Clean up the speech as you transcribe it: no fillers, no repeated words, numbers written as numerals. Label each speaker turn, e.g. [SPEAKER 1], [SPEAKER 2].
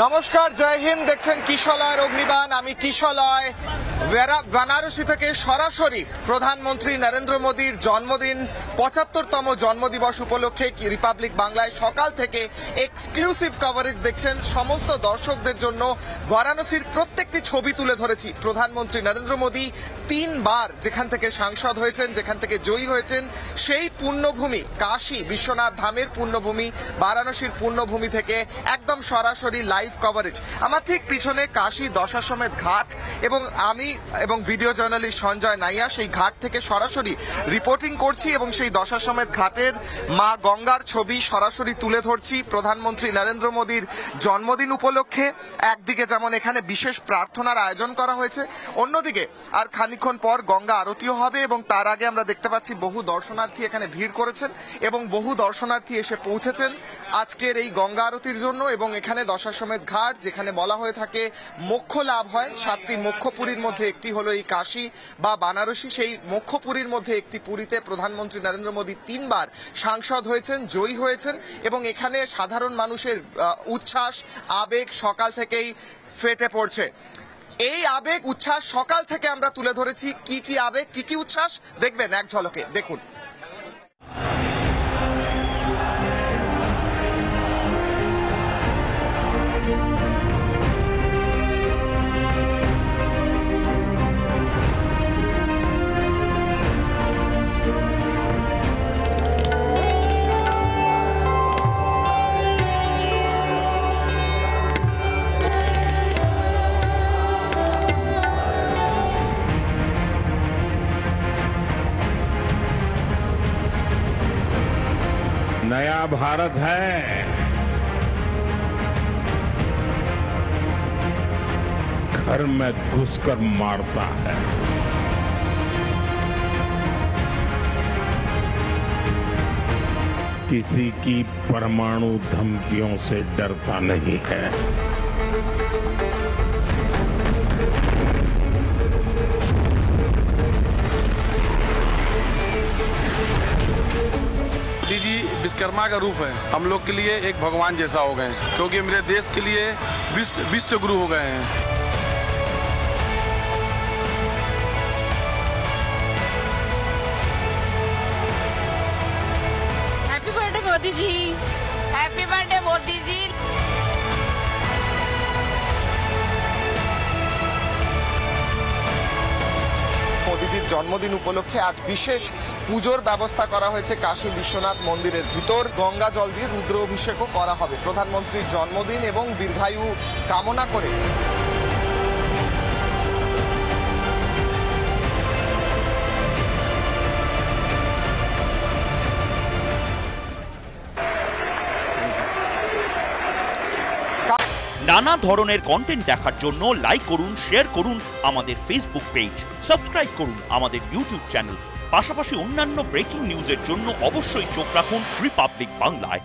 [SPEAKER 1] নমস্কার, জয় হিন্দ। দেখছেন কিশলয়ের অগ্নিবাণ। আমি কিশলয়। বেনারসি থেকে সরাসরি প্রধানমন্ত্রী নরেন্দ্র মোদীর জন্মদিন ৭৫তম জন্মদিবস উপলক্ষে রিপাবলিক বাংলায় সকাল থেকে এক্সক্লুসিভ কভারেজ দেখছেন। সমস্ত দর্শকদের জন্য বারাণসীর প্রত্যেকটি ছবি তুলে ধরেছি। প্রধানমন্ত্রী নরেন্দ্র মোদী ৩ বার যেখান থেকে সাংসদ হয়েছেন, যেখান থেকে জয়ী হয়েছেন, সেই পুণ্যভূমি কাশী বিশ্বনাথ ধামের পুণ্যভূমি বারাণসীর পুণ্যভূমি থেকে একদম সরাসরি লাইভ কভারেজ। আমার ঠিক পিছনে কাশী দশাশ্বমেধ ঘাট এবং ভিডিও জার্নালিস্ট সঞ্জয় নাইয়া সেই ঘাট থেকে সরাসরি রিপোর্টিং করছি এবং সেই দশাশ্বমেধ ঘাটের মা গঙ্গার ছবি সরাসরি তুলে ধরছি প্রধানমন্ত্রী নরেন্দ্র মোদীর জন্মদিন উপলক্ষে। একদিকে যেমন এখানে বিশেষ প্রার্থনার আয়োজন করা হয়েছে, অন্যদিকে আর খানিকক্ষণ পর গঙ্গা আরতিও হবে এবং তার আগে আমরা দেখতে পাচ্ছি বহু দর্শনার্থী এখানে ভিড় করেছেন এবং বহু দর্শনার্থী এসে পৌঁছেছেন আজকের এই গঙ্গা আরতির জন্য। এবং এখানে দশাশ্বমেধ ঘাট, যেখানে বলা হয়ে থাকে মোক্ষ লাভ হয়, 7টি মোক্ষপুরীর মধ্যে একটি হলো এই কাশী বা বানারসি। সেই মোক্ষপুরীর মধ্যে একটি পুরীতে প্রধানমন্ত্রী নরেন্দ্র মোদী 3 বার সাংসদ হয়েছেন, জয়ী হয়েছেন এবং এখানে সাধারণ মানুষের উচ্ছ্বাস আবেগ সকাল থেকেই ফেটে পড়ছে। এই আবেগ উচ্ছ্বাস সকাল থেকে আমরা তুলে ধরেছি। কি কি আবেগ, কি কি উচ্ছ্বাস দেখবেন এক ঝলকে, দেখুন।
[SPEAKER 2] नया भारत है, घर में घुसकर मारता है। किसी की परमाणु धमकियों से डरता नहीं है।
[SPEAKER 3] मोदी जी विश्वकर्मा का रूप है, हम लोग के लिए एक भगवान जैसा हो गए, क्योंकि मेरे देश के लिए विश्व गुरु हो गए हैं।
[SPEAKER 4] Happy birthday Modi ji, happy birthday Modi ji.
[SPEAKER 1] মোদীজির জন্মদিন উপলক্ষে আজ বিশেষ পুজোর ব্যবস্থা করা হয়েছে কাশী বিশ্বনাথ মন্দিরের ভিতর। গঙ্গা জল দিয়ে রুদ্র অভিষেকও করা হবে প্রধানমন্ত্রীর জন্মদিন এবং দীর্ঘায়ু কামনা করে।
[SPEAKER 5] নানা ধরনের কন্টেন্ট দেখার জন্য লাইক করুন, শেয়ার করুন আমাদের ফেসবুক পেজ, সাবস্ক্রাইব করুন আমাদের ইউটিউব চ্যানেল। পাশাপাশি অন্যান্য ব্রেকিং নিউজের জন্য অবশ্যই চোখ রাখুন রিপাবলিক বাংলায়।